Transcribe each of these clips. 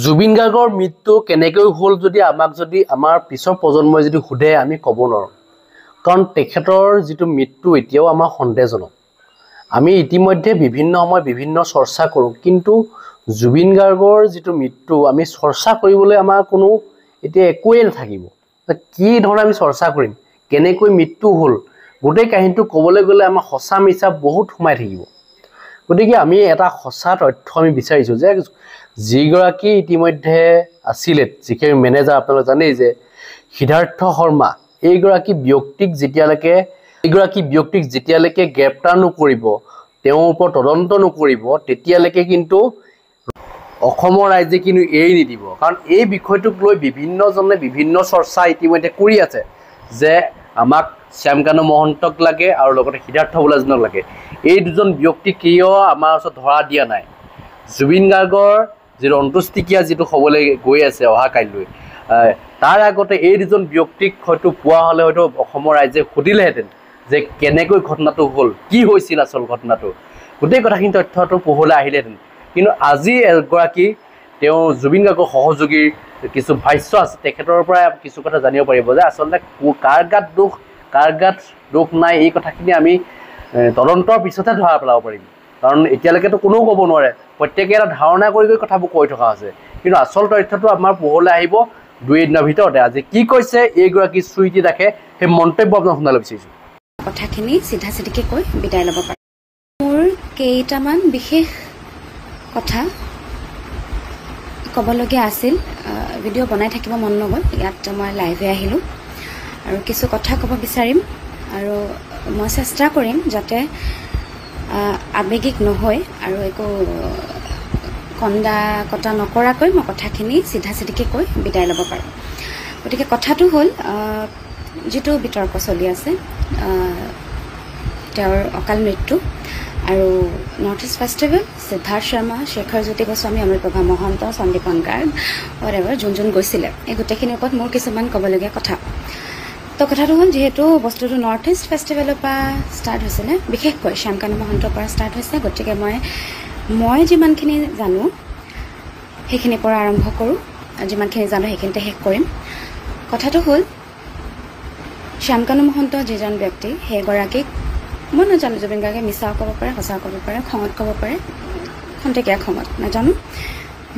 জুবিন গাৰ্গৰ মৃত্যু কেনেকৈ হ'ল যদি আমাক যদি আমাৰ পিছৰ প্ৰজন্মই যদি সোধে আমি ক'ব নোৱাৰোঁ কাৰণ তেখেতৰ যিটো মৃত্যু এতিয়াও আমাৰ সন্দেহজনক আমি ইতিমধ্যে বিভিন্ন সময় বিভিন্ন চৰ্চা কৰোঁ কিন্তু জুবিন গাৰ্গৰ যিটো মৃত্যু আমি চৰ্চা কৰিবলৈ আমাৰ কোনো এতিয়া একোৱেই নাথাকিব কি ধৰণে আমি চৰ্চা কৰিম কেনেকৈ মৃত্যু হ'ল গোটেই কাহিনীটো ক'বলৈ গ'লে আমাৰ সঁচা মিছা বহুত সোমাই থাকিব গতিকে আমি এটা সঁচা তথ্য আমি বিচাৰিছোঁ যে যিগৰাকী ইতিমধ্যে আছিলে যিখিনি মেনেজাৰ আপোনালোকে জানেই যে সিদ্ধাৰ্থ শৰ্মা এইগৰাকী ব্যক্তিক যেতিয়ালৈকে গ্ৰেপ্তাৰ নকৰিব তেওঁৰ ওপৰত তদন্ত নকৰিব তেতিয়ালৈকে কিন্তু অসমৰ ৰাইজে কিন্তু এৰি নিদিব কাৰণ এই বিষয়টোক লৈ বিভিন্নজনে বিভিন্ন চৰ্চা ইতিমধ্যে কৰি আছে যে আমাক শ্যামকানু মহন্তক লাগে আৰু লগতে সিদ্ধাৰ্থ বোলাজনক লাগে এই দুজন ব্যক্তি কিয় আমাৰ ওচৰত ধৰা দিয়া নাই জুবিন গাৰ্গৰ যিটো অন্ত্যেষ্টিক্ৰিয়া যিটো হ'বলৈ গৈ আছে অহা কাইলৈ তাৰ আগতে এই দুজন ব্যক্তিক হয়তো পোৱা হ'লে হয়তো অসমৰ ৰাইজে সুধিলেহেঁতেন যে কেনেকৈ ঘটনাটো হ'ল কি হৈছিল আচল ঘটনাটো গোটেই কথাখিনি তথ্যটো পোহৰলৈ আহিলেহেঁতেন কিন্তু আজি এগৰাকী তেওঁ জুবিন গাৰ্গৰ সহযোগীৰ কিছু ভাষ্য আছে তেখেতৰ পৰা কিছু কথা জানিব পাৰিব যে আচলতে কাৰ গাত দোষ নাই এই কথাখিনি আমি তদন্তৰ পিছতহে ধৰা পেলাব পাৰিম কাৰণ এতিয়ালৈকেতো কোনেও ক'ব নোৱাৰে প্ৰত্যেকে এটা ধাৰণা কৰি কথাবোৰ কৈ থকা আছে কিন্তু আচল তথ্যটো আমাৰ পোহৰলৈ আহিব 2 দিনৰ ভিতৰতে আজি কি কৈছে এইগৰাকী চুইটি দাসে সেই মন্তব্য আপোনাক শুনাবলৈ বিচাৰিছোঁ কথাখিনি চিধা চিধিকে কৈ বিদায় ল'ব পাৰে মোৰ কেইটামান বিশেষ কথা ক'বলগীয়া আছিল ভিডিঅ' বনাই থাকিব মন নগ'ল ইয়াত মই লাইভে আহিলোঁ আৰু কিছু কথা ক'ব বিচাৰিম আৰু মই চেষ্টা কৰিম যাতে আৱেগিক নহয় আৰু একো কন্দা কটা নকৰাকৈ মই কথাখিনি চিধা চিধিকে কৈ বিদায় ল'ব পাৰোঁ গতিকে কথাটো হ'ল যিটো বিতৰ্ক চলি আছে তেওঁৰ অকাল মৃত্যু আৰু North East festival Siddhartha Sharma Shekhar Jyoti Goswami Amritprabha Mahanta Sandipan Garg whatever যোন গৈছিলে এই গোটেইখিনিৰ ওপৰত মোৰ কিছুমান ক'বলগীয়া কথা তো কথাটো হ'ল যিহেতু বস্তুটো নৰ্থ ইষ্ট ফেষ্টিভেলৰ পৰা ষ্টাৰ্ট হৈছিলে বিশেষকৈ শ্যামকানু মহন্তৰ পৰা ষ্টাৰ্ট হৈছে গতিকে মই যিমানখিনি জানো সেইখিনিৰ পৰা আৰম্ভ কৰোঁ যিমানখিনি জানো সেইখিনিতে শেষ কৰিম কথাটো হ'ল শ্যামকানু মহন্ত যিজন ব্যক্তি সেইগৰাকীক মই নাজানো জুবিন গাৰ্গে মিছাও ক'ব পাৰে সঁচাও ক'ব পাৰে খঙত ক'ব পাৰে খন্তেকীয়া খঙত নাজানো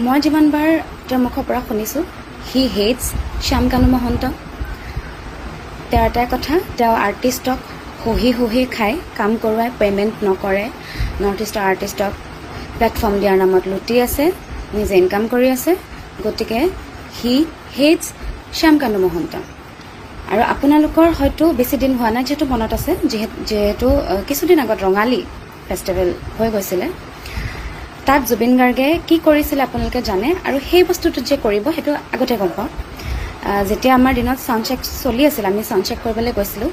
মই যিমানবাৰ তেওঁৰ মুখৰ পৰা শুনিছোঁ হি হেটছ শ্যামকানু মহন্ত তেওঁৰ এটাই কথা তেওঁ আৰ্টিষ্টক সহি খাই কাম কৰোৱাই পে'মেণ্ট নকৰে নৰ্থ ইষ্টৰ আৰ্টিষ্টক প্লেটফৰ্ম দিয়াৰ নামত লুটি আছে নিজে ইনকাম কৰি আছে গতিকে হি হেটছ শ্যামকানু মহন্ত আৰু আপোনালোকৰ হয়তো বেছি দিন হোৱা নাই যিহেতু মনত আছে যিহেতু কিছুদিন আগত ৰঙালী ফেষ্টিভেল হৈ গৈছিলে তাত জুবিন গাৰ্গে কি কৰিছিলে আপোনালোকে জানে আৰু সেই বস্তুটো যে কৰিব সেইটো আগতে গম পাওঁ যেতিয়া আমাৰ দিনত সাউণ্ড চেক চলি আছিল আমি সাউণ্ড চেক কৰিবলৈ গৈছিলোঁ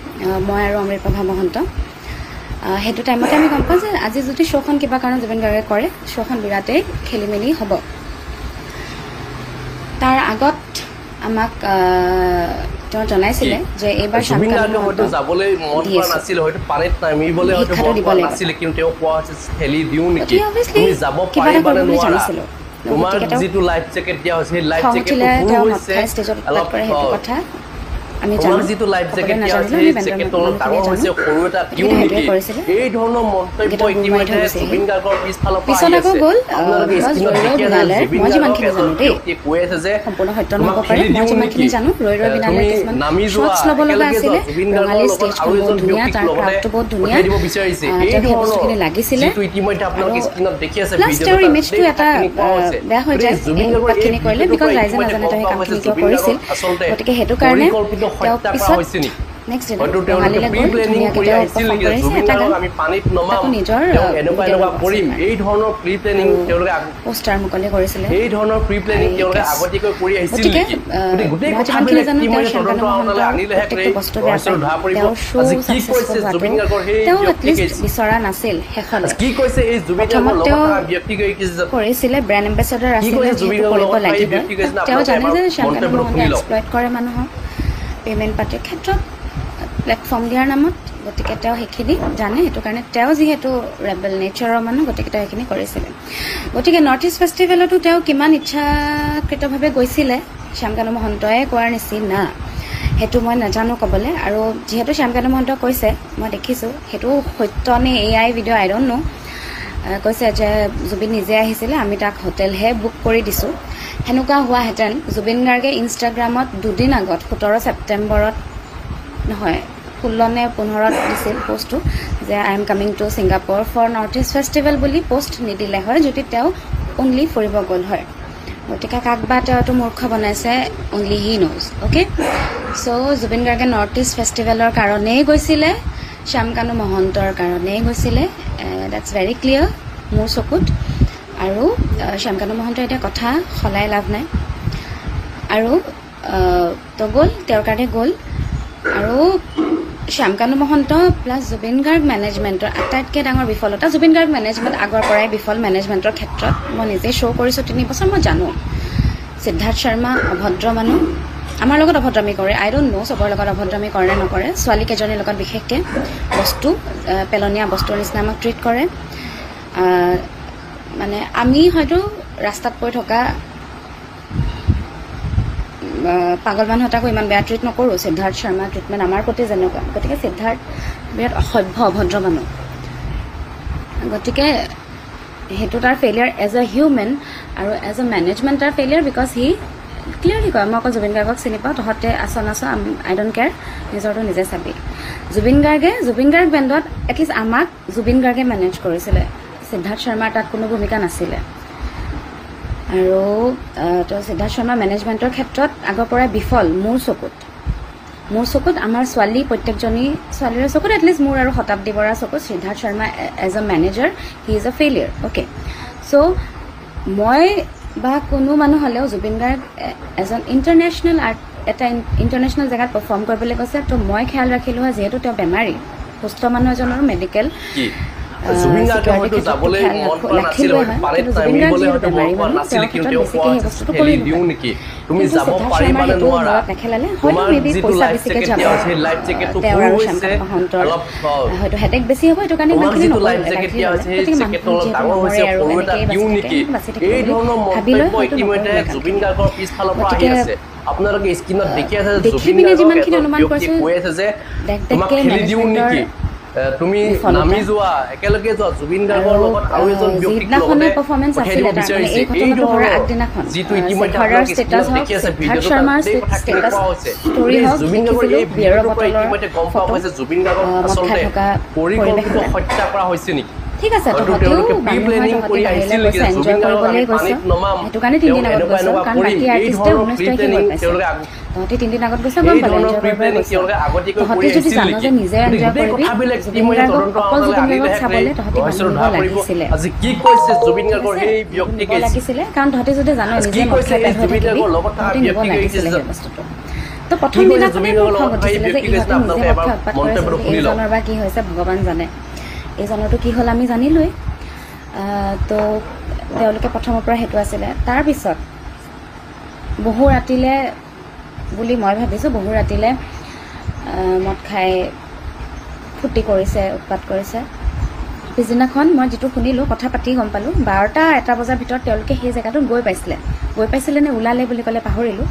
মই আৰু অমৃতপ্ৰভা মহন্ত সেইটো টাইমতে আমি গম পাওঁ যে আজি যদি শ্ব'খন কিবা কাৰণত জুবিন গাৰ্গে কৰে শ্ব'খন বিৰাটেই খেলি মেলি হ'ব তাৰ আগত আমাক তেওঁ জনাইছিলে যে এইবাৰ জুবিন গাৰ্গে হয়তো যাবলৈ মন কৰা নাছিল হয়তো পানীত নামিবলৈ হয়তো মন কৰা নাছিল কিন্তু তেওঁ কোৱা হৈছে ঠেলি দিওঁ নেকি তুমি যাব পাৰিবা নে নোৱাৰা তোমাৰ যিটো লাইফ জেকেট দিয়া হৈছে সেই লাইফ জেকেটটো ভুল হৈছে অলপ সেইটো কথা আমি জানো যিটো লাইফ জেকেট দিয়া হৈছে সেই জেকেটটো ডাঙৰ হৈছে সৰু এটা দিওঁ নেকি এই ধৰণৰ মন্তব্য ইতিমধ্যে জুবিন গাৰ্গৰ পিছফালৰ পৰা আহিছে আপোনালোকে স্ক্ৰীণত দেখি আছে জুবিন গাৰ্গে কৈ আছে যে সম্পূৰ্ণ সত্য নহ'ব পাৰে মই যিমানখিনি জানো ৰৈ বিনালে কিছুমান শ্বটছ ল'ব লগা আছিলে ৰঙালী ষ্টেজখন বহুত ধুনীয়া তাৰ ক্ৰাফটো বহুত ধুনীয়া তেওঁ সেই বস্তুখিনি লাগিছিলে প্লাছ তেওঁৰ ইমেজটো এটা বেয়া হৈ যায় এইখিনি কৰিলে বিকজ ৰাইজে নাজানে তেওঁ সেই কামখিনি কিয় কৰিছিল গতিকে সেইটো কাৰণে তেওঁ পিছত নেক্সট ডে ৰঙালীলৈ গৈ ধুনীয়াকৈ তেওঁ পাৰফৰ্ম কৰিছে এটা গান তাকো নিজৰ এই ধৰণৰ প্ৰি প্লেনিং তেওঁলোকে পোষ্টাৰ মুকলি কৰিছিলে এই ধৰণৰ প্ৰি প্লেনিং তেওঁলোকে আগতীয়াকৈ কৰি আহিছিল নেকি গোটেই কথাখিনি জানো তেওঁ শ্যামকানু মহন্ত প্ৰত্যেকটো বস্তু বেয়া পায় তেওঁৰ শ্ব' ছাকচেছফুল হোৱাটো তেওঁ এটলিষ্ট বিচৰা নাছিল শেষলৈ কি কৈছে এই প্ৰথমত তেওঁ কৰিছিলে ব্ৰেণ্ড এম্বেচাডাৰ আছিলে যিহেতু কৰিব লাগিব তেওঁ জানে যে শ্যামকানু মহন্তে এক্সপ্লইট কৰে মানুহক পে'মেণ্ট পাতিৰ ক্ষেত্ৰত প্লেটফৰ্ম দিয়াৰ নামত গতিকে তেওঁ সেইখিনি জানে সেইটো কাৰণে তেওঁ যিহেতু ৰেবেল নেচাৰৰ মানুহ গতিকে তেওঁ সেইখিনি কৰিছিলে গতিকে নৰ্থ ইষ্ট ফেষ্টিভেলতো তেওঁ কিমান ইচ্ছাকৃতভাৱে গৈছিলে শ্যামকানু মহন্তই কোৱাৰ নিচিনা সেইটো মই নাজানো ক'বলৈ আৰু যিহেতু শ্যামকানু মহন্তই কৈছে মই দেখিছোঁ সেইটো সত্য নে AI ভিডিঅ' আই ডণ্ট নো কৈছে যে জুবিন নিজে আহিছিলে আমি তাক হোটেলহে বুক কৰি দিছোঁ সেনেকুৱা হোৱাহেঁতেন জুবিন গাৰ্গে ইনষ্টাগ্ৰামত দুদিন আগত 17 ছেপ্টেম্বৰত নহয় 16 নে 15ত দিছিল পষ্টটো যে I am coming to Singapore for North East Festival বুলি পষ্ট নিদিলে হয় যদি তেওঁ অনলি ফুৰিব গ'ল হয় গতিকে কাক বা তেওঁতো মূৰ্খ বনাইছে only he knows okay so' Zubeen গাৰ্গে নৰ্থ ইষ্ট ফেষ্টিভেলৰ কাৰণেই গৈছিলে শ্যামকানু মহন্তৰ কাৰণেই গৈছিলে ডেটছ ভেৰি ক্লিয়াৰ মোৰ চকুত আৰু শ্যামকানু মহন্তৰ এতিয়া কথা সলাই লাভ নাই আৰু তো গ'ল তেওঁৰ কাৰণে গ'ল আৰু শ্যামকানু মহন্ত প্লাছ জুবিন গাৰ্গ মেনেজমেণ্টৰ আটাইতকৈ ডাঙৰ বিফলতা জুবিন গাৰ্গ মেনেজমেণ্ট আগৰ পৰাই বিফল মেনেজমেণ্টৰ ক্ষেত্ৰত মই নিজে শ্ব' কৰিছোঁ 3 বছৰ মই জানো সিদ্ধাৰ্থ শৰ্মা অভদ্ৰ মানুহ আমাৰ লগত অভদ্ৰামি কৰে আই ডণ্ট নো চবৰ লগত অভদ্ৰামি কৰে নে নকৰে ছোৱালীকেইজনীৰ লগত বিশেষকৈ বস্তু পেলনীয়া বস্তুৰ নিচিনা আমাক ট্ৰিট কৰে মানে আমি হয়তো ৰাস্তাত পৰি থকা পাগল মানুহ এটাকো ইমান বেয়া ট্ৰিট নকৰোঁ সিদ্ধাৰ্থ শৰ্মা ট্ৰিটমেণ্ট আমাৰ প্ৰতি যেনেকুৱা গতিকে সিদ্ধাৰ্থ বিৰাট অসভ্য অভদ্ৰ মানুহ গতিকে সেইটো তাৰ ফেইলিয়াৰ এজ এ হিউমেন আৰু এজ এ মেনেজমেণ্ট তাৰ ফেইলিয়াৰ বিকজ হি ক্লিয়াৰলি কয় মই অকল জুবিন গাৰ্গক চিনি পাওঁ তহঁতে আছ আই ডণ্ট কেয়াৰ নিজৰটো নিজে চাবি জুবিন গাৰ্গ বেণ্ডত এটলিষ্ট আমাক জুবিন গাৰ্গে মেনেজ কৰিছিলে সিদ্ধাৰ্থ শৰ্মাৰ তাত কোনো ভূমিকা নাছিলে আৰু তো সিদ্ধাৰ্থ শৰ্মা মেনেজমেণ্টৰ ক্ষেত্ৰত আগৰ পৰাই বিফল মোৰ চকুত আমাৰ ছোৱালী প্ৰত্যেকজনী ছোৱালীৰে চকুত এটলিষ্ট মোৰ আৰু শতাব্দী বৰাৰ চকুত Siddhartha Sharma as a manager he is a failure okay so' মই বা কোনো মানুহ হ'লেও জুবিন গাৰ্গ এজন ইণ্টাৰনেশ্যনেল এটা ইণ্টাৰনেশ্যনেল জেগাত পাৰফৰ্ম কৰিবলৈ গৈছে তো মই খেয়াল ৰাখিলোঁ হয় যিহেতু তেওঁ বেমাৰী সুস্থ মানুহ এজনৰ মেডিকেল জুবিন গাৰ্গে হয়তো যাবলৈ মন কৰা নাছিল পাৰে নামিবলৈ হয়তো মন কৰা নাছিল কিন্তু তেওঁ কোৱা খেলি দিওঁ নেকি তুমি যাব পাৰিবানে নোৱাৰা তোমাৰ যিটো লাইফ জেকেট দিয়া হৈছে সেই লাইফ জেকেটটো পুৰি হৈছে অলপ হয়তো হেডেক বেছি হ'ব এইটো কাৰণে তোমাৰ যিটো লাইফ জেকেট দিয়া হৈছে সেই জেকেটটো অলপ ডাঙৰ হৈছে সৰু এটা দিওঁ নেকি এই ধৰণৰ মন্তব্য ইতিমধ্যে জুবিন গাৰ্গৰ পিছফালৰ পৰা আহি আছে আপোনালোকে স্ক্ৰীনত দেখি আছে জুবিন গাৰ্গে কৈ আছে যে তোমাক খেলি দিওঁ নেকি তুমি নামি যোৱা একেলগে যোৱা জুবিন গাৰ্গৰ লগত আৰু এজন ব্যক্তিক লগতে খেলিব বিচাৰিছে এই ধৰণৰ যিটো ইতিমধ্যে আপোনালোকে স্ক্ৰীনত দেখি আছে ভিডিঅ'টো এই কথাখিনি কোৱা হৈছে জুবিন গাৰ্গৰ এই ভিডিঅ'টোৰ পৰা ইতিমধ্যে গম পোৱা হৈছে জুবিন গাৰ্গক আচলতে পৰিকল্পিত হত্যা কৰা হৈছে নেকি ঠিক আছে তেওঁলোকে প্ৰি প্লেনিং কৰি আহিছিল নেকি জুবিন গাৰ্গক পানীত নমাম সেইটো কাৰণে 3 দিন আগত গৈছে কাৰণ বাকী আৰ্টিষ্টে 19 তাৰিখে গৈ পাইছে তহঁতি 3 দিন আগত গৈছে গম পালে তহঁতি যদি জানো যে নিজে এনজয় কৰিবি জুবিন গাৰ্গক অকল জুবিন গাৰ্গক চাবলৈ তহঁতি মানিব লাগিছিলে আজি কি কৈছে জুবিন গাৰ্গৰ সেই ব্যক্তিকে লাগিছিলে কাৰণ তহঁতি যদি জানো নিজে জুবিন গাৰ্গৰ লগত থকা ব্যক্তিকে বস্তুটো তো প্ৰথম দিনা জুবিন গাৰ্গৰ লগত সেই ব্যক্তিকে আপোনালোকে এবাৰ মন্তব্য শুনি লওক বা কি হৈছে ভগৱান জানে এইজনৰতো কি হ'ল আমি জানিলোৱেই তো তেওঁলোকে প্ৰথমৰ পৰা সেইটো আছিলে তাৰপিছত বহু ৰাতিলৈ বুলি মই ভাবিছোঁ বহু ৰাতিলৈ মদ খাই ফূৰ্তি কৰিছে উৎপাত কৰিছে পিছদিনাখন মই যিটো শুনিলোঁ কথা পাতি গম পালোঁ 12টা বজাৰ ভিতৰত তেওঁলোকে সেই জেগাটোত গৈ পাইছিলে নে ওলালে বুলি ক'লে পাহৰিলোঁ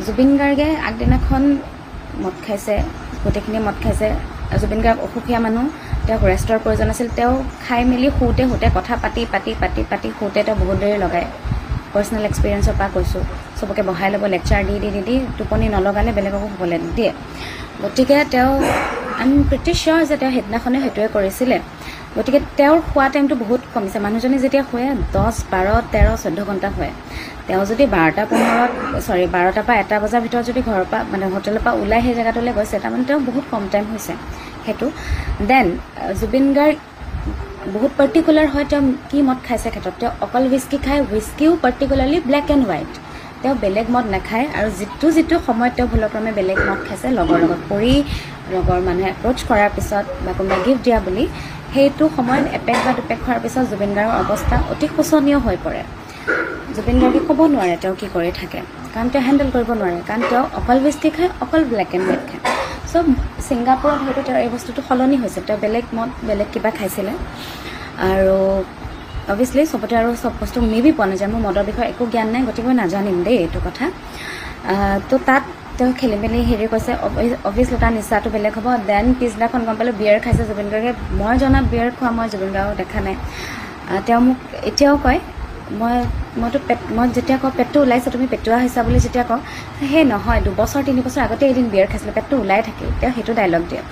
জুবিন গাৰ্গে আগদিনাখন মদ খাইছে গোটেইখিনি মদ খাইছে জুবিন গাৰ্গ অসুখীয়া মানুহ তেওঁক ৰেষ্টৰ প্ৰয়োজন আছিল তেওঁ খাই মেলি শুওঁতে কথা পাতি শুওঁতে তেওঁ বহুত দেৰি লগায় পাৰ্চনেল এক্সপিৰিয়েঞ্চৰ পৰা কৈছোঁ চবকে বহাই ল'ব লেকচাৰ দি টোপনি নলগালে বেলেগকো শুবলৈ নিদিয়ে গতিকে তেওঁ আই এম প্ৰিটি চিয়'ৰ যে তেওঁ সেইদিনাখনে সেইটোৱে কৰিছিলে গতিকে তেওঁৰ খোৱা টাইমটো বহুত কমিছে মানুহজনী যেতিয়া শুৱে 10, 12, 13, 14 ঘণ্টা শুৱে তেওঁ যদি 12টাৰ পৰা 1টা বজাৰ ভিতৰত যদি ঘৰৰ পৰা মানে হোটেলৰ পৰা ওলাই সেই জেগাটোলৈ গৈছে তাৰমানে তেওঁ বহুত কম টাইম হৈছে সেইটো দেন জুবিন গাৰ্গ বহুত পাৰ্টিকুলাৰ হয় তেওঁ কি মদ খাইছে ক্ষেত্ৰত তেওঁ অকল হুইস্কি খায় হুইস্কিও পাৰ্টিকুলাৰলি ব্লেক এণ্ড হোৱাইট তেওঁ বেলেগ মদ নাখায় আৰু যিটো সময়ত তেওঁ ভুলক্ৰমে বেলেগ মদ খাইছে লগৰ লগত পৰি লগৰ মানুহে এপ্ৰ'চ কৰাৰ পিছত বা কোনোবাই গিফ্ট দিয়া বুলি সেইটো সময়ত এপেক বা দুপেক খোৱাৰ পিছত জুবিন গাৰ্গৰ অৱস্থা অতি শোচনীয় হৈ পৰে জুবিন গাৰ্গে ক'ব নোৱাৰে তেওঁ কি কৰি থাকে কাৰণ তেওঁ হেণ্ডেল কৰিব নোৱাৰে কাৰণ তেওঁ অকল হুইস্কি খায় অকল ব্লেক এণ্ড হোৱাইট খায় চ' চ' ছিংগাপুৰত হয়তো তেওঁৰ এই বস্তুটো সলনি হৈছে, তেওঁ বেলেগ মদ বেলেগ কিবা খাইছিলে আৰু অভিয়াছলি চবতে আৰু চব বস্তু মেবি পোৱা নাযায়, মোৰ মদৰ বিষয়ে একো জ্ঞান নাই, গতিকে মই নাজানিম দেই এইটো কথা। তো তাত তেওঁ খেলি মেলি হেৰি কৈছে, অভিয়াছলি তাৰ নিচাটো বেলেগ হ'ব। দেন পিছদিনাখন গম পালোঁ বিয়েৰ খাইছে জুবিন গাৰ্গে। মই জনাত বিয়েৰ খোৱা মই জুবিন গাৰ্গক দেখা নাই। তেওঁ মোক এতিয়াও কয়, মই যেতিয়া কওঁ পেটটো ওলাইছে তুমি পেটুৱা হৈছা বুলি যেতিয়া কওঁ, সেই নহয় 2 বছৰ 3 বছৰ আগতে এদিন বিয়েৰ খাইছিলোঁ, পেটটো ওলাই থাকিল, তেওঁ সেইটো ডাইলগ দিয়ে।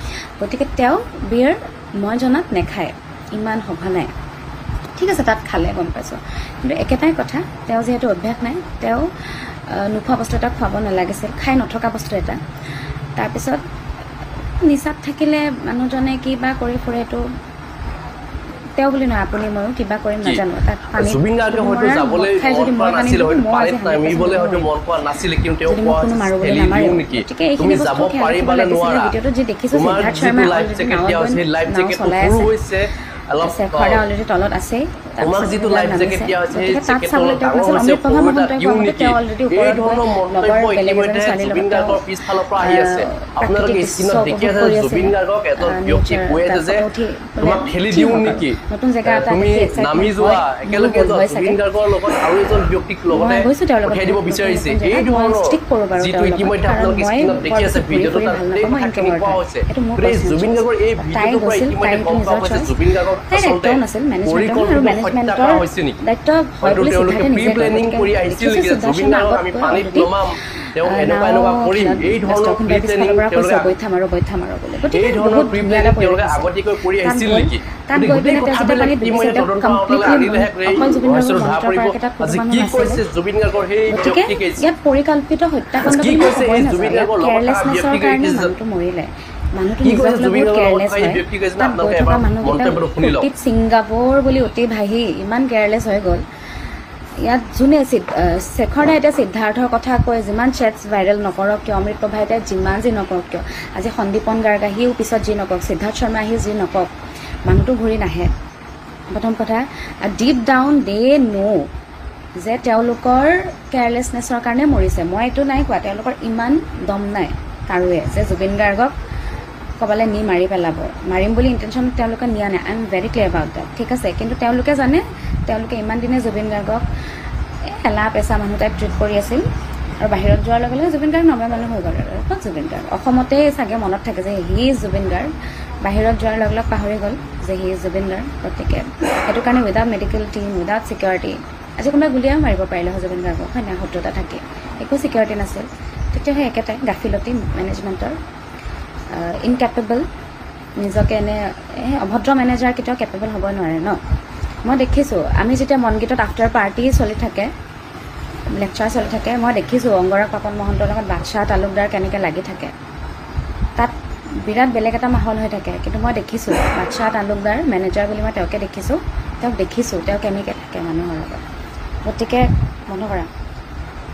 গতিকে তেওঁ বিয়েৰ মই জনাত নেখায়, ইমান সভা নাই। ঠিক আছে তাত খালে গম পাইছোঁ, কিন্তু একেটাই কথা, তেওঁ যিহেতু অভ্যাস নাই, তেওঁ নোখোৱা বস্তু এটা খুৱাব নালাগিছিল, খাই নথকা বস্তু এটা। তাৰপিছত নিচাত থাকিলে মানুহজনে কিবা কৰি ফুৰে, এইটো তেওঁ বুলি নহয় আপুনি ময়ো কিবা কৰিম নাজানো। তাত জুবিন গাৰ্গে হয়তো যাবলৈ মন কৰা নাছিল, হয়তো পানীত নামিবলৈ হয়তো মন কৰা নাছিল, কিন্তু তেওঁ কোনো মাৰোবলৈ নামাৰে। গতিকে এইখিনি বস্তু খেয়াল ৰাখিব লাগিছিলে। ভিডিঅ'টো যি দেখিছোঁ সিদ্ধাৰ্থ শৰ্মাই অলৰেডি নাও চলাই আছে, শেখৰ অলৰেডি তলত আছেই, তোমাক যিটো লাইফ জেকেট দিয়া হৈছে সেই তাত চাবলৈ তেওঁ কৈছিল অমৃত প্ৰভা মহন্তই কোৱা তেওঁ অলৰেডি ওপৰত লগৰ বেলেগ এজনী ছোৱালীৰ জুবিন লগত গাৰ্গৰ পিছফালৰ পৰা আহি আছে। আপোনালোকে স্ক্ৰীনত দেখি আছে জুবিন গাৰ্গক এজন ব্যক্তি কৈ আছে যে তোমাক ঠেলি দিওঁ নেকি, নতুন জেগা এটা তুমি নামি যোৱা, একেলগে যোৱা। জুবিন গাৰ্গৰ লগত আৰু এজন ব্যক্তিক লগতে পঠিয়াই দিব বিচাৰিছে। এই ধৰণৰ যিটো ইতিমধ্যে আপোনালোকে স্ক্ৰীনত দেখি আছে ভিডিঅ'টো, তাত এই কথাখিনি কোৱা হৈছে। জুবিন গাৰ্গৰ এই ভিডিঅ'টোৰ পৰা ইতিমধ্যে গম পোৱা গৈছে জুবিন গাৰ্গৰ আচলতে পৰিকল্পিত হৈছে নেকি, হয়তো তেওঁলোকে প্ৰি প্লেনিং কৰি আহিছিল নেকি, জুবিন গাৰ্গক আমি পানীত নমাম, তেওঁ এনেকুৱা কৰিম, এই ধৰণৰ প্ৰি প্লেনিং তেওঁলোকে আগতীয়াকৈ কৰি আহিছিল নেকি। গোটেই কথাবিলাক ইতিমধ্যে তদন্ত আনিলেহে কি কৈছে জুবিন গাৰ্গৰ সেই ব্যক্তিকে, ইয়াত পৰিকল্পিত হত্যাকাণ্ড কি কৈছে এই জুবিন গাৰ্গৰ লগত কেয়াৰলেছনেছৰ কাৰণে মানুহটো মৰিলে। মানুহটো নিজক লৈ বহুত কেয়াৰলেছ হয়। তাত গৈ থকা মানুহকেইটা অতীত ছিংগাপুৰ বুলি অতি ভাহি ইমান কেয়াৰলেছ হৈ গ'ল। ইয়াত যোনে শেখৰ দাই এতিয়া সিদ্ধাৰ্থৰ কথা কৈ যিমান চেটছ ভাইৰেল নকৰক কিয়, অমৃত প্ৰভাই এতিয়া যিমান যি নকৰক কিয়, আজি সন্দীপন গাৰ্গ আহিও পিছত যি নকৰক, সিদ্ধাৰ্থ শৰ্মা আহিও যি নকৰক, মানুহটো ঘূৰি নাহে। প্ৰথম কথা, ডিপ ডাউন দে ন' যে তেওঁলোকৰ কেয়াৰলেছনেছৰ কাৰণে মৰিছে। মই এইটো নাই কোৱা, তেওঁলোকৰ ইমান দম নাই কাৰোৱে যে জুবিন গাৰ্গক ক'বলৈ নি মাৰি পেলাব, মাৰিম বুলি ইণ্টেনশ্যন তেওঁলোকে নিয়া নাই। I am very clear about that, ঠিক আছে। কিন্তু তেওঁলোকে জানে, তেওঁলোকে ইমান দিনে জুবিন গাৰ্গক এলা পেচা মানুহ টাইপ ট্ৰিট কৰি আছিল, আৰু বাহিৰত যোৱাৰ লগে লগে জুবিন গাৰ্গ নৰ্মেল মানুহ হৈ গ'ল। আৰু ক'ত জুবিন গাৰ্গ, অসমতেই চাগে মনত থাকে যে হি ইজ জুবিন গাৰ্গ, বাহিৰত যোৱাৰ লগে লগে পাহৰি গ'ল যে হি ইজ জুবিন গাৰ্গ। গতিকে সেইটো কাৰণে without medical team, without security, আজি কোনোবাই গুলিয়াও মাৰিব পাৰিলে হয় জুবিন গাৰ্গক, হয় নাই, শত্ৰুতা থাকি একো ছিকিউৰিটি নাছিল। তেতিয়া সেই একেটাই গাফিলতি মেনেজমেণ্টৰ, ইনকেপেবল, নিজকে এনে অভদ্ৰ মেনেজাৰ কেতিয়াও কেপেবল হ'ব নোৱাৰে ন। মই দেখিছোঁ, আমি যেতিয়া মনগীতত আফটাৰ পাৰ্টি চলি থাকে, লেকচাৰ চলি থাকে, মই দেখিছোঁ অংগৰাগ পাপন মহন্তৰ লগত বাদশাহ তালুকদাৰ কেনেকৈ লাগি থাকে, তাত বিৰাট বেলেগ এটা মাহল হৈ থাকে। কিন্তু মই দেখিছোঁ বাদশাহ তালুকদাৰ মেনেজাৰ বুলি মই তেওঁকে দেখিছোঁ, তেওঁ কেনেকৈ থাকে মানুহৰ লগত। গতিকে বন্ধ কৰা।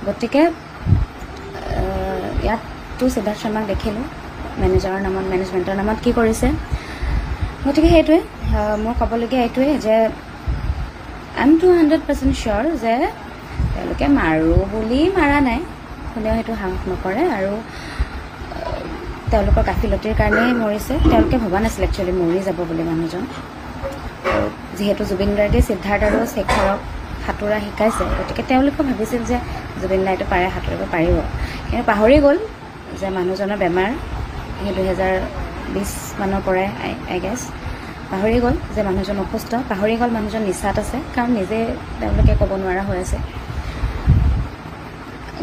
গতিকে ইয়াততো সিদ্ধাৰ্থ শৰ্মাক দেখিলোঁ মেনেজাৰৰ নামত, মেনেজমেণ্টৰ নামত কি কৰিছে। গতিকে সেইটোৱে মোৰ ক'বলগীয়া, এইটোৱে যে আই এম 200% চিয়'ৰ যে তেওঁলোকে মাৰোঁ বুলি মাৰা নাই, কোনেও সেইটো সাহস নকৰে, আৰু তেওঁলোকৰ গাফিলতিৰ কাৰণেই মৰিছে। তেওঁলোকে ভবা নাছিল একচুৱেলি মৰি যাব বুলি মানুহজন। আৰু যিহেতু জুবিন গাৰ্গে সিদ্ধাৰ্থ আৰু শেখৰক সাঁতোৰা শিকাইছে, গতিকে তেওঁলোকে ভাবিছিল যে জুবিন দাইটো পাৰে, সাঁতুৰিব পাৰিব। কিন্তু পাহৰি গ'ল যে মানুহজনৰ বেমাৰ, সেই 2020 মানৰ পৰাই আই গেছ পাহৰি গ'ল যে মানুহজন অসুস্থ, পাহৰি গ'ল মানুহজন নিচাত আছে, কাৰণ নিজে তেওঁলোকে ক'ব নোৱাৰা হৈ আছে।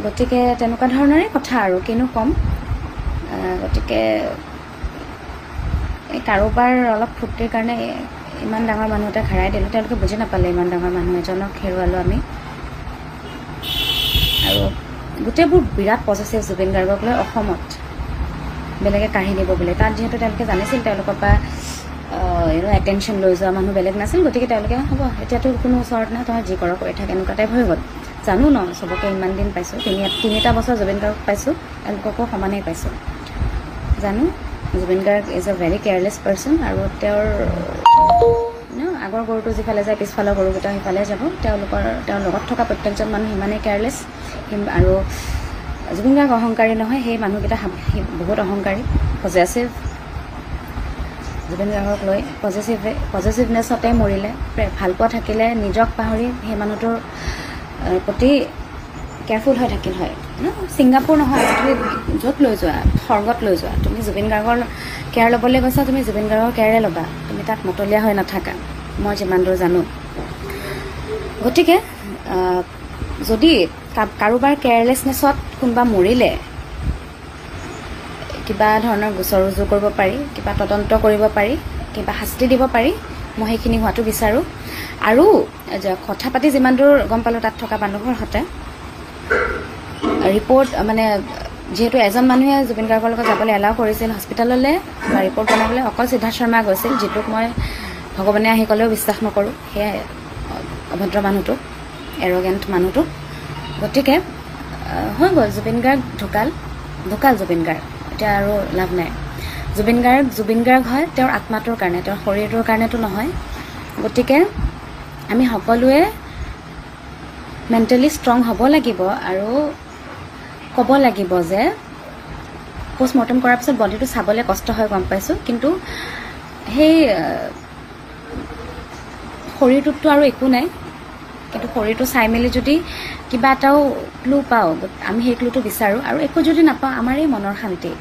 গতিকে তেনেকুৱা ধৰণৰে কথা আৰু কিনো ক'ম। গতিকে এই কাৰোবাৰ অলপ ফূৰ্তিৰ কাৰণে ইমান ডাঙৰ মানুহ এটা হেৰাই দিলোঁ, তেওঁলোকে বুজি নাপালে ইমান ডাঙৰ মানুহ এজনক হেৰুৱালোঁ আমি। আৰু গোটেইবোৰ বিৰাট পজিটিভ জুবিন গাৰ্গক লৈ অসমত বেলেগে কাঢ়ি দিব বুলি, তাত যিহেতু তেওঁলোকে জানিছিল তেওঁলোকৰ পৰা এটেনশ্যন লৈ যোৱা মানুহ বেলেগ নাছিল, গতিকে তেওঁলোকে হ'ব এতিয়াতো কোনো ওচৰত নাই, তই যি কৰ কৰি থাক, এনেকুৱা টাইপ হৈ গ'ল। জানো ন চবকে ইমান দিন পাইছোঁ, তিনিটা বছৰ জুবিন গাৰ্গক পাইছোঁ, তেওঁলোককো সমানেই পাইছোঁ। জানো Zubeen Garg is a very careless person, আৰু তেওঁৰ আগৰ গৰুটো যিফালে যায় পিছফালৰ গৰুকেইটা সিফালে যাব। তেওঁৰ লগত থকা প্ৰত্যেকজন মানুহ সিমানেই কেয়াৰলেছ, আৰু জুবিন গাৰ্গ অহংকাৰী নহয়, সেই মানুহকেইটা বহুত অহংকাৰী, পজেচিভ। জুবিন গাৰ্গক লৈ পজেচিভনেছতে মৰিলে। ভালপোৱা থাকিলে নিজক পাহৰি সেই মানুহটোৰ প্ৰতি কেয়াৰফুল হৈ থাকিল হয়। ছিংগাপুৰ নহয়, তুমি য'ত লৈ যোৱা, স্বৰ্গত লৈ যোৱা, তুমি জুবিন গাৰ্গৰ কেয়াৰ ল'বলৈ গৈছা, তুমি জুবিন গাৰ্গৰ কেয়াৰে ল'বা, তুমি তাত মতলীয়া হৈ নাথাকা, মই যিমান দূৰ জানো। গতিকে যদি কাৰোবাৰ কেয়াৰলেছনেছত কোনোবা মৰিলে, কিবা ধৰণৰ গোচৰ ৰুজু কৰিব পাৰি, কিবা তদন্ত কৰিব পাৰি, কিবা শাস্তি দিব পাৰি, মই সেইখিনি হোৱাটো বিচাৰোঁ। আৰু কথা পাতি যিমান দূৰ গম পালোঁ তাত থকা মানুহৰ সৈতে, ৰিপৰ্ট মানে যিহেতু এজন মানুহে জুবিন গাৰ্গৰ লগত যাবলৈ এলাউ কৰিছিল হস্পিটেললৈ বা ৰিপৰ্ট বনাবলৈ, অকল সিদ্ধাৰ্থ শৰ্মা গৈছিল, যিটোক মই ভগৱানে আহি ক'লেও বিশ্বাস নকৰোঁ, সেয়াই অভদ্ৰ মানুহটো, এৰগেণ্ট মানুহটো। গতিকে হৈ গ'ল, জুবিন গাৰ্গ ঢুকাল জুবিন গাৰ্গ, এতিয়া আৰু লাভ নাই। জুবিন গাৰ্গ হয় তেওঁৰ আত্মাটোৰ কাৰণে, তেওঁৰ শৰীৰটোৰ কাৰণেতো নহয়। গতিকে আমি সকলোৱে মেণ্টেলি ষ্ট্ৰং হ'ব লাগিব আৰু ক'ব লাগিব যে পষ্টমৰ্টেম কৰাৰ পিছত বডিটো চাবলৈ কষ্ট হয়, গম পাইছোঁ, কিন্তু সেই শৰীৰটোততো আৰু একো নাই, কিন্তু শৰীৰটো চাই মেলি যদি কিবা এটাও ক্লু পাওঁ, আমি সেই ক্লুটো বিচাৰোঁ। আৰু একো যদি নাপাওঁ, আমাৰ এই মনৰ শান্তি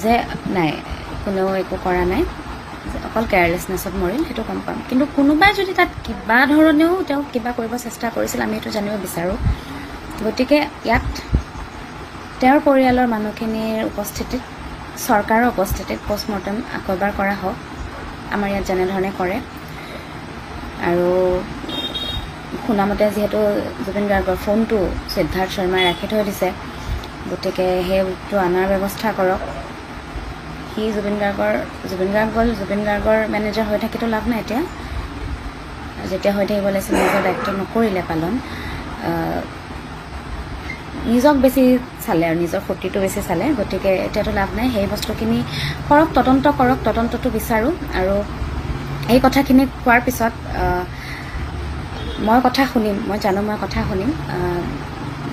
যে নাই, কোনেও একো কৰা নাই, অকল কেয়াৰলেছনেছত মৰিল, সেইটো গম পাম। কিন্তু কোনোবাই যদি তাত কিবা ধৰণেও তেওঁ কিবা কৰিব চেষ্টা কৰিছিল, আমি সেইটো জানিব বিচাৰোঁ। গতিকে ইয়াত তেওঁৰ পৰিয়ালৰ মানুহখিনিৰ উপস্থিতিত, চৰকাৰৰ উপস্থিতিত পষ্টমৰ্টেম আকৌ এবাৰ কৰা হওক, আমাৰ ইয়াত যেনেধৰণে কৰে। আৰু শুনামতে যিহেতু জুবিন গাৰ্গৰ ফোনটো সিদ্ধাৰ্থ শৰ্মাই ৰাখি থৈ দিছে, গতিকে সেইটো অনাৰ ব্যৱস্থা কৰক। সি জুবিন গাৰ্গৰ মেনেজাৰ হৈ থাকিতো লাভ নাই। এতিয়া যেতিয়া হৈ থাকিব লাগিছিল, নিজৰ দায়িত্ব নকৰিলে পালন, নিজক বেছি চালে আৰু নিজৰ ক্ষতিটো বেছি চালে। গতিকে এতিয়াতো লাভ নাই, সেই বস্তুখিনি কৰক, তদন্ত কৰক, তদন্তটো বিচাৰোঁ। আৰু এই কথাখিনি কোৱাৰ পিছত মই কথা শুনিম, মই জানো মই কথা শুনিম,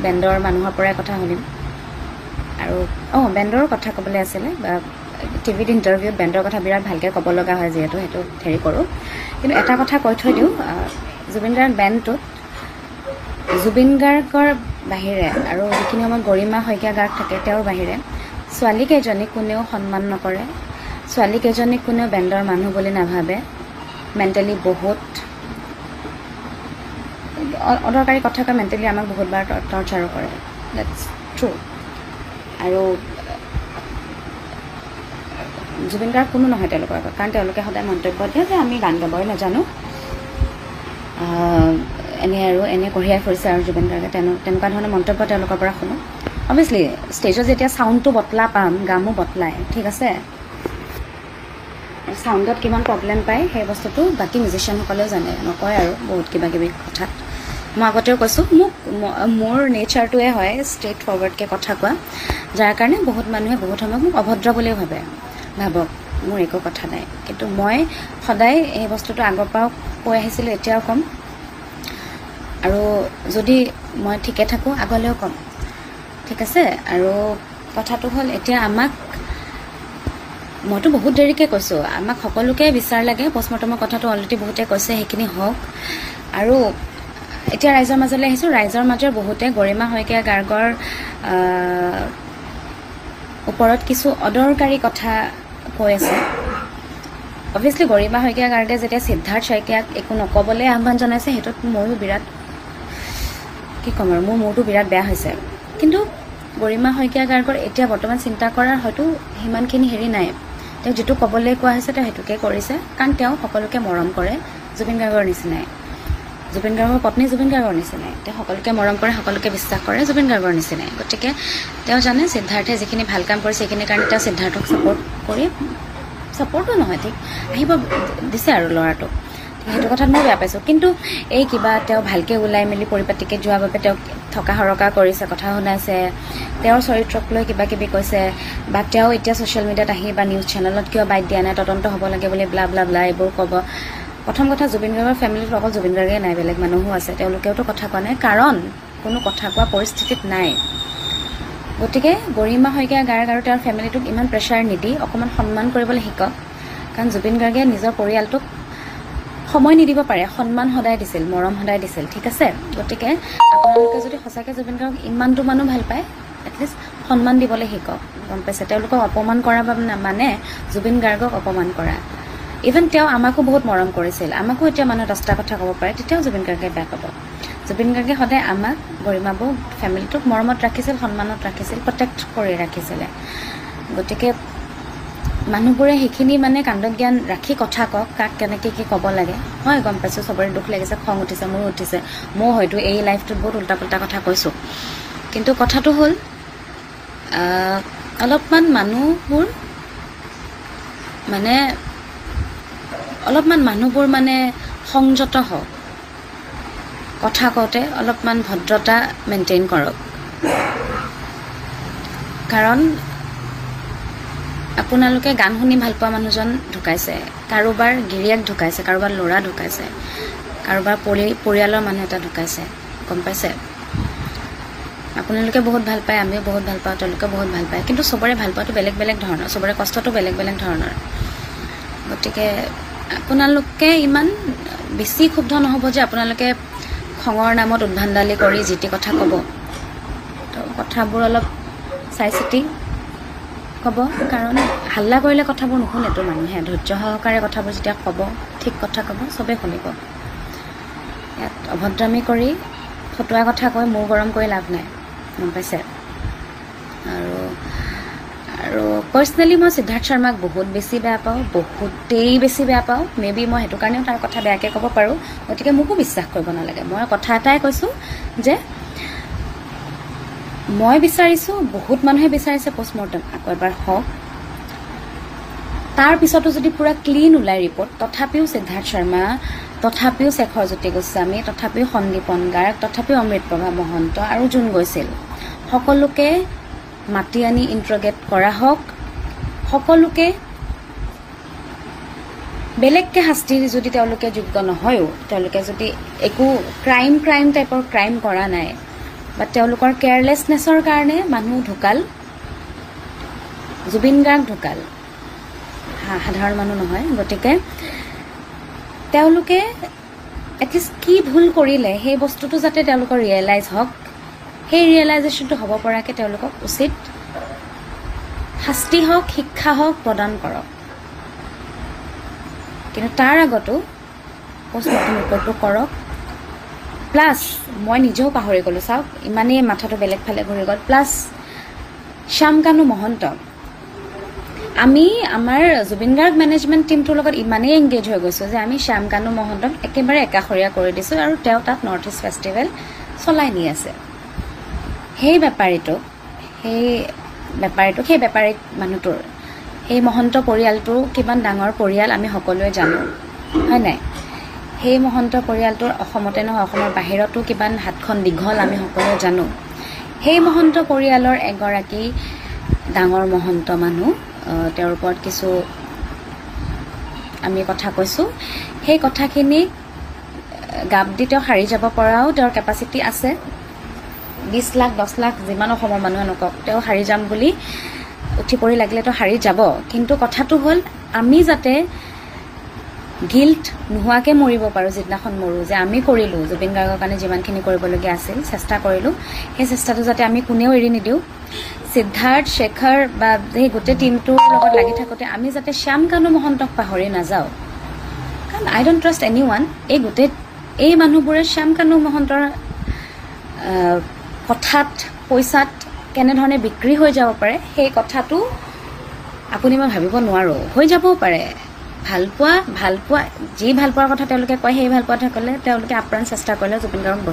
বেণ্ডৰ মানুহৰ পৰাই কথা শুনিম। আৰু বেণ্ডৰ কথা ক'বলৈ আছিলে, টিভিত ইণ্টাৰভিউত বেণ্ডৰ কথা বিৰাট ভালকৈ ক'ব লগা হয়, যিহেতু সেইটো হেৰি কৰোঁ। কিন্তু এটা কথা কৈ থৈ দিওঁ, জুবিন গাৰ্গ বেণ্ডটোত জুবিন গাৰ্গৰ বাহিৰে আৰু যিখিনি সময়ত গৰিমা শইকীয়া গাৰ্গ থাকে, তেওঁৰ বাহিৰে ছোৱালীকেইজনীক কোনেও সন্মান নকৰে, ছোৱালীকেইজনীক কোনেও বেণ্ডৰ মানুহ বুলি নাভাবে, মেণ্টেলি বহুত অদৰকাৰী কথা কয়, মেণ্টেলি আমাক বহুতবাৰ টৰ্চাৰো কৰে, দেটছ ট্ৰু। আৰু জুবিন গাৰ্গ কোনো নহয় তেওঁলোকৰ আগত, কাৰণ তেওঁলোকে সদায় মন্তব্য দিয়ে যে আমি গান গাবই নাজানো, এনে কঢ়িয়াই ফুৰিছে আৰু জুবিন গাৰ্গে, তেনেকুৱা ধৰণৰ মন্তব্য তেওঁলোকৰ পৰা শুনো। অভিয়াছলি ষ্টেজত যেতিয়া চাউণ্ডটো বটলা পাম, গামো বটলাই, ঠিক আছে, চাউণ্ডত কিমান প্ৰব্লেম পায় সেই বস্তুটো বাকী মিউজিচিয়ানসকলেও জানে, নকয় আৰু বহুত কিবা কিবি কথাত। মই আগতেও কৈছোঁ, মোৰ নেচাৰটোৱে হয় ষ্ট্ৰেইট ফৰৱাৰ্ডকৈ কথা কোৱা, যাৰ কাৰণে বহুত মানুহে বহুত সময়ত মোক অভদ্ৰ বুলিও ভাবক, মোৰ একো কথা নাই। কিন্তু মই সদায় এই বস্তুটো আগৰ পৰাও কৈ আহিছিলোঁ, এতিয়াও ক'ম। আৰু যদি মই ঠিকে থাকোঁ, আগলৈও ক'ম, ঠিক আছে। আৰু কথাটো হ'ল, এতিয়া মইতো বহুত দেৰিকৈ কৈছোঁ, আমাক সকলোকে বিচাৰ লাগে, পষ্টমৰ্টেমৰ কথাটো অলৰেডি বহুতে কৈছে, সেইখিনি হওক। আৰু এতিয়া ৰাইজৰ মাজলৈ আহিছোঁ, ৰাইজৰ মাজৰ বহুতে গৰিমা শইকীয়া গাৰ্গৰ ওপৰত কিছু অদৰকাৰী কথা কৈ আছে। অভিয়াছলি গৰিমা শইকীয়া গাৰ্গে যেতিয়া সিদ্ধাৰ্থ শইকীয়াক একো নক'বলৈ আহ্বান জনাইছে, সেইটোত ময়ো বিৰাট কি ক'ম আৰু, মোৰ মূৰটো বিৰাট বেয়া হৈছে। কিন্তু গৰিমা শইকীয়া গাৰ্গৰ এতিয়া বৰ্তমান চিন্তা কৰাৰ হয়তো সিমানখিনি হেৰি নাই, তেওঁ যিটো ক'বলৈ কোৱা হৈছে তেওঁ সেইটোকে কৰিছে, কাৰণ তেওঁ সকলোকে মৰম কৰে, জুবিন গাৰ্গৰ নিচিনাই, জুবিন গাৰ্গৰ পত্নী জুবিন গাৰ্গৰ নিচিনাই, তেওঁ সকলোকে মৰম কৰে, সকলোকে বিশ্বাস কৰে, জুবিন গাৰ্গৰ নিচিনাই। গতিকে তেওঁ জানে সিদ্ধাৰ্থে যিখিনি ভাল কাম কৰিছে, সেইখিনি কাৰণে তেওঁ সিদ্ধাৰ্থক ছাপৰ্টো নহয়, ঠিক আহিব দিছে আৰু ল'ৰাটোক, সেইটো কথাত মই বেয়া পাইছোঁ। কিন্তু এই কিবা তেওঁ ভালকৈ ওলাই মেলি পৰিপাটিকৈ যোৱাৰ বাবে তেওঁক থকা সৰকা কৰিছে, কথা শুনাইছে, তেওঁৰ চৰিত্ৰক লৈ কিবা কিবি কৈছে, বা তেওঁ এতিয়া ছ'চিয়েল মিডিয়াত আহি বা নিউজ চেনেলত কিয় বাইট দিয়া নাই, তদন্ত হ'ব লাগে বুলি ব্লা ব্লা ব্লা এইবোৰ ক'ব। প্ৰথম কথা, জুবিন গাৰ্গৰ ফেমিলিত অকল জুবিন গাৰ্গেই নাই, বেলেগ মানুহো আছে, তেওঁলোকেওতো কথা কোৱা নাই, কাৰণ কোনো কথা কোৱা পৰিস্থিতিত নাই। গতিকে গৰিমা শইকীয়া গাৰ্গ আৰু তেওঁৰ ফেমিলিটোক ইমান প্ৰেছাৰ নিদি অকণমান সন্মান কৰিবলৈ শিকক। কাৰণ জুবিন গাৰ্গে নিজৰ পৰিয়ালটোক সময় নিদিব পাৰে, সন্মান সদায় দিছিল, মৰম সদায় দিছিল, ঠিক আছে। গতিকে আপোনালোকে যদি সঁচাকৈ জুবিন গাৰ্গক ইমানটো মানুহ ভাল পায়, এটলিষ্ট সন্মান দিবলৈ শিকক, গম পাইছে। তেওঁলোকক অপমান কৰা মানে জুবিন গাৰ্গক অপমান কৰা। ইভেন তেওঁ আমাকো বহুত মৰম কৰিছিল, আমাকো এতিয়া মানুহে 10টা কথা ক'ব পাৰে, তেতিয়াও জুবিন গাৰ্গে বেয়া পাব। জুবিন গাৰ্গে সদায় আমাক, গৰিমা বৌ, ফেমিলিটোক মৰমত ৰাখিছিল, সন্মানত ৰাখিছিল, প্ৰটেক্ট কৰি ৰাখিছিলে। গতিকে মানুহবোৰে সেইখিনি মানে কাণ্ডজ্ঞান ৰাখি কথা কওক, কাক কেনেকৈ কি ক'ব লাগে। হয়, গম পাইছোঁ, চবৰে দুখ লাগিছে, খং উঠিছে, মোৰো উঠিছে। মই হয়তো এই লাইফটোত বহুত উল্টা পুল্টা কথা কৈছোঁ, কিন্তু কথাটো হ'ল অলপমান মানুহবোৰ মানে সংযত হওক, কথা কওঁতে অলপমান ভদ্ৰতা মেইনটেইন কৰক। কাৰণ আপোনালোকে গান শুনি ভাল পোৱা মানুহজন ঢুকাইছে, কাৰোবাৰ গিৰিয়েক ঢুকাইছে, কাৰোবাৰ ল'ৰা ঢুকাইছে, কাৰোবাৰ পৰিয়ালৰ মানুহ এটা ঢুকাইছে, গম পাইছে। আপোনালোকে বহুত ভাল পায়, আমিও বহুত ভাল পাওঁ, তেওঁলোকে বহুত ভাল পায়, কিন্তু চবৰে ভাল পোৱাটো বেলেগ বেলেগ ধৰণৰ, চবৰে কষ্টটো বেলেগ বেলেগ ধৰণৰ। গতিকে আপোনালোকে ইমান বেছি ক্ষুব্ধ নহ'ব যে আপোনালোকে খঙৰ নামত উদ্ভাণ্ডালি কৰি যি টি কথা ক'ব। তো কথাবোৰ অলপ চাই চিতি ক'ব, কাৰণ হাল্লা কৰিলে কথাবোৰ নুশুনেতো মানুহে। ধৈৰ্য সহকাৰে কথাবোৰ যেতিয়া ক'ব, ঠিক কথা ক'ব, চবেই শুনিব। ইয়াত অভদ্ৰামি কৰি ফটুৱা কথা কৈ মূৰ গৰম কৰি লাভ নাই, গম পাইছে। আৰু পাৰ্চনেলি মই সিদ্ধাৰ্থ শৰ্মাক বহুত বেছি বেয়া পাওঁ, বহুতেই বেছি বেয়া পাওঁ। মেবি মই সেইটো কাৰণেও তাৰ কথা বেয়াকৈ ক'ব পাৰোঁ, গতিকে মোকো বিশ্বাস কৰিব নালাগে। মই কথা এটাই কৈছোঁ যে মই বিচাৰিছোঁ, বহুত মানুহে বিচাৰিছে পষ্টমৰ্টেম আকৌ এবাৰ হওক। তাৰ পিছতো যদি পূৰা ক্লিন ওলায় ৰিপৰ্ট, তথাপিও সিদ্ধাৰ্থ শৰ্মা, তথাপিও শেখৰজ্যোতি গোস্বামী, তথাপিও সন্দীপন গাৰ্গ, তথাপিও অমৃতপ্ৰভা মহন্ত আৰু যোন গৈছিল, সকলোকে মাতি আনি ইণ্ট্ৰগেট কৰা হওক। সকলোকে বেলেগকৈ শাস্তি যদি তেওঁলোকে যোগ্য নহয়ও, তেওঁলোকে যদি একো ক্ৰাইম টাইপৰ ক্ৰাইম কৰা নাই, বা তেওঁলোকৰ কেয়াৰলেছনেছৰ কাৰণে মানুহ ঢুকাল, জুবিন গাৰ্গ ঢুকাল, সাধাৰণ মানুহ নহয়। গতিকে তেওঁলোকে এটলিষ্ট কি ভুল কৰিলে সেই বস্তুটো যাতে তেওঁলোকৰ ৰিয়েলাইজ হওক, সেই ৰিয়েলাইজেশ্যনটো হ'ব পৰাকৈ তেওঁলোকক উচিত শাস্তি হওক, শিক্ষা হওক প্ৰদান কৰক। কিন্তু তাৰ আগতো পষ্টমৰ্টেম ৰিপৰ্টটো কৰক। প্লাছ মই নিজেও পাহৰি গ'লোঁ, চাওক ইমানেই মাথাটো বেলেগ ফালে ঘূৰি গ'ল। প্লাছ শ্যামকানু মহন্ত, আমি আমাৰ জুবিন গাৰ্গ মেনেজমেণ্ট টিমটোৰ লগত ইমানেই এংগেজ হৈ গৈছোঁ যে আমি শ্যামকানু মহন্তক একেবাৰে একাষৰীয়া কৰি দিছোঁ, আৰু তেওঁ তাত নৰ্থ ইষ্ট ফেষ্টিভেল চলাই নি আছে। সেই বেপাৰী মানুহটোৰ, সেই মহন্ত পৰিয়ালটোৰ কিমান ডাঙৰ পৰিয়াল আমি সকলোৱে জানো, হয় নাই। সেই মহন্ত পৰিয়ালটোৰ অসমতে নহয়, অসমৰ বাহিৰতো কিমান হাতখন দীঘল আমি সকলোৱে জানো। সেই মহন্ত পৰিয়ালৰ এগৰাকী ডাঙৰ মহন্ত মানুহ, তেওঁৰ ওপৰত কিছু আমি কথা কৈছোঁ, সেই কথাখিনি গাপ দি তেওঁ সাৰি যাব পৰাও তেওঁৰ কেপাচিটি আছে। 20 লাখ 10 লাখ যিমান অসমৰ মানুহে নকওক, তেওঁ সাৰি যাম বুলি উঠি পৰি লাগিলেতো সাৰি যাব। কিন্তু কথাটো হ'ল আমি যাতে গিল্ট নোহোৱাকৈ মৰিব পাৰোঁ, যিদিনাখন মৰোঁ, যে আমি কৰিলোঁ জুবিন গাৰ্গৰ কাৰণে যিমানখিনি কৰিবলগীয়া আছিল, চেষ্টা কৰিলোঁ, সেই চেষ্টাটো যাতে আমি কোনেও এৰি নিদিওঁ। সিদ্ধাৰ্থ, শেখৰ বা সেই গোটেই টিমটোৰ লগত লাগি থাকোঁতে আমি যাতে শ্যামকানু মহন্তক পাহৰি নাযাওঁ। কাৰণ আই ডণ্ট ট্ৰাষ্ট এনি ওৱান। এই মানুহবোৰে শ্যামকানু মহন্তৰ কথাত, পইচাত কেনেধৰণে বিক্ৰী হৈ যাব পাৰে, সেই কথাটো আপুনি মই ভাবিব নোৱাৰোঁ। হৈ যাবও পাৰে। ভালপোৱা যি ভালপোৱাৰ কথা তেওঁলোকে কয়, সেই ভালপোৱা ক'লে তেওঁলোকে আপ্ৰাণ চেষ্টা কৰিলে জুবিন গাৰ্গক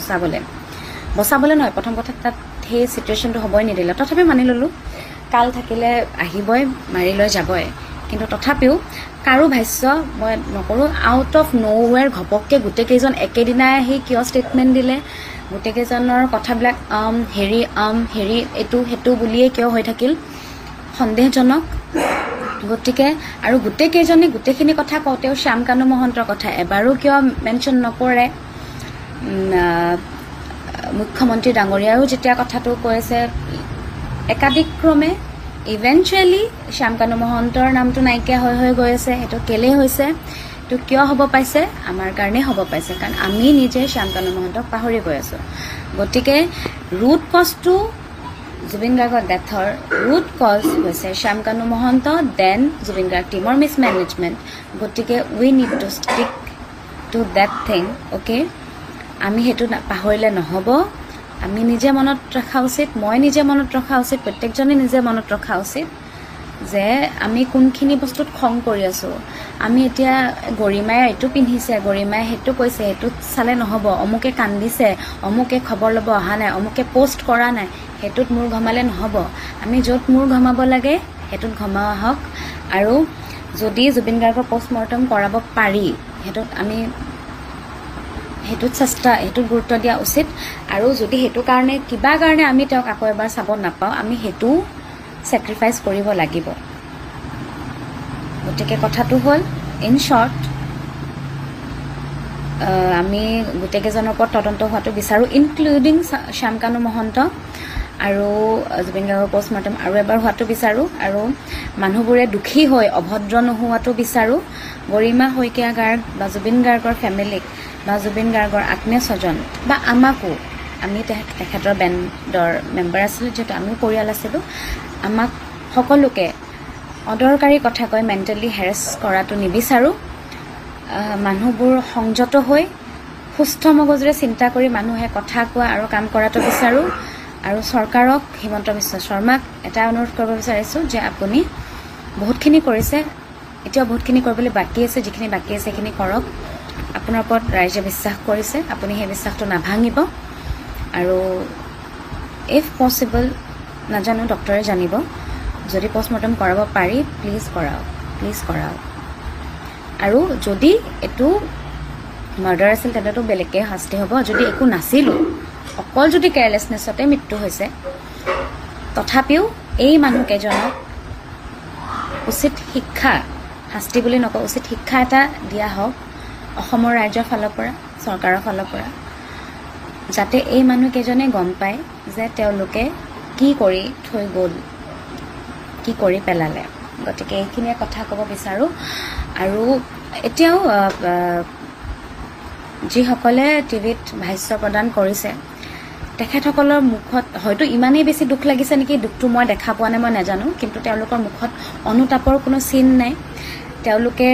বচাবলৈ নহয়, প্ৰথম কথা তাত সেই চিটুৱেশ্যনটো হ'বই নিদিলে। তথাপি মানি ল'লোঁ, কাল থাকিলে আহিবই, মাৰি লৈ যাবই। কিন্তু তথাপিও কাৰো ভাষ্য মই নকৰোঁ। আউট অফ ন'ৱেৰ ঘপককৈ গোটেইকেইজন একেদিনাই আহি কিয় ষ্টেটমেণ্ট দিলে, গোটেইকেইজনৰ কথাবিলাক হেৰি এইটো সেইটো বুলিয়েই কিয় হৈ থাকিল, সন্দেহজনক। গতিকে আৰু গোটেইকেইজনে গোটেইখিনি কথা কওঁতেও শ্যামকানু মহন্তৰ কথা এবাৰো কিয় মেনশ্যন নকৰে। মুখ্যমন্ত্ৰী ডাঙৰীয়াও যেতিয়া কথাটো কৈছে, একাধিক্ৰমে ইভেঞ্চুৱেলি শ্যামকানু মহন্তৰ নামটো নাইকিয়া হৈ গৈ আছে। এইটো কেলেই হৈছে, এইটো কিয় হ'ব পাইছে? আমাৰ কাৰণেই হ'ব পাইছে, কাৰণ আমি নিজে শ্যামকানু মহন্তক পাহৰি গৈ আছোঁ। গতিকে ৰুট কজটো জুবিন গাৰ্গৰ ডেথৰ ৰুট কজ হৈছে শ্যামকানু মহন্ত, দেন জুবিন গাৰ্গ টিমৰ মিছমেনেজমেণ্ট। গতিকে we need to stick to that thing, okay? আমি সেইটো পাহৰিলে নহ'ব। আমি নিজে মনত ৰখা উচিত, মই নিজে মনত ৰখা উচিত, প্ৰত্যেকজনে নিজে মনত ৰখা উচিত যে আমি কোনখিনি বস্তুত খং কৰি আছোঁ। আমি এতিয়া গৰিমাই এইটো পিন্ধিছে, গৰিমাই সেইটো কৈছে, সেইটোত চালে নহ'ব। অমুকে কান্দিছে, অমুকে খবৰ ল'ব অহা নাই, অমুকে পোষ্ট কৰা নাই, সেইটোত মূৰ ঘমালে নহ'ব। আমি য'ত মূৰ ঘমাব লাগে সেইটোত ঘমাও আহক। আৰু যদি জুবিন গাৰ্গৰ পষ্টমৰ্টম কৰাব পাৰি, সেইটোত গুৰুত্ব দিয়া উচিত। আৰু যদি সেইটো কাৰণে কিবা কাৰণে আমি তেওঁক আকৌ এবাৰ চাব নাপাওঁ, আমি সেইটো ছেক্ৰিফাইচ কৰিব লাগিব। গতিকে কথাটো হ'ল, ইন শ্বৰ্ট, আমি গোটেইকেইজনৰ ওপৰত তদন্ত হোৱাটো বিচাৰোঁ, ইনক্লুডিং শ্যামকানু মহন্ত আৰু জুবিন গাৰ্গৰ পষ্টমৰ্টম আৰু এবাৰ হোৱাটো বিচাৰোঁ। আৰু মানুহবোৰে দুখী হৈ অভদ্ৰ নোহোৱাটো বিচাৰোঁ। গৰিমা শইকীয়া গাৰ্গ বা জুবিন গাৰ্গৰ ফেমিলিক বা জুবিন গাৰ্গৰ আত্মীয় স্বজন বা আমাকো, আমি তেখেতৰ বেণ্ডৰ মেম্বাৰ আছিলোঁ, যিহেতু আমিও পৰিয়াল আছিলোঁ, আমাক সকলোকে অদৰকাৰী কথা কৈ মেণ্টেলি হেৰেছ কৰাটো নিবিচাৰোঁ। মানুহবোৰ সংযত হৈ সুস্থ মগজুৰে চিন্তা কৰি মানুহে কথা কোৱা আৰু কাম কৰাটো বিচাৰোঁ। আৰু চৰকাৰক, হিমন্ত বিশ্ব শৰ্মাক এটা অনুৰোধ কৰিব বিচাৰিছোঁ যে আপুনি বহুতখিনি কৰিছে, এতিয়াও বহুতখিনি কৰিবলৈ বাকী আছে, যিখিনি বাকী আছে সেইখিনি কৰক। আপোনাৰ ওপৰত ৰাইজে বিশ্বাস কৰিছে, আপুনি সেই বিশ্বাসটো নাভাঙিব। আৰু ইফ পচিবল, নাজানো, ডক্টৰে জানিব, যদি পষ্টমৰ্টম কৰাব পাৰি প্লিজ কৰাওক। আৰু যদি এইটো মাৰ্ডাৰ আছিল তেন্তেতো বেলেগকৈ শাস্তি হ'ব। যদি একো নাছিলোঁ, অকল যদি কেয়াৰলেছনেছতে মৃত্যু হৈছে, তথাপিও এই মানুহকেইজনক উচিত শিক্ষা, শাস্তি বুলি নকওঁ, উচিত শিক্ষা এটা দিয়া হওক অসমৰ ৰাইজৰ ফালৰ পৰা, চৰকাৰৰ ফালৰ পৰা, যাতে এই মানুহকেইজনে গম পায় যে তেওঁলোকে কি কৰি থৈ গ'ল, কি কৰি পেলালে। গতিকে এইখিনিয়ে কথা ক'ব বিচাৰোঁ। আৰু এতিয়াও যিসকলে টিভিত ভাষ্য প্ৰদান কৰিছে, তেখেতসকলৰ মুখত হয়তো ইমানেই বেছি দুখ লাগিছে নেকি, দুখটো মই দেখা পোৱা নাই, মই নাজানো, কিন্তু তেওঁলোকৰ মুখত অনুতাপৰ কোনো চিন নাই। তেওঁলোকে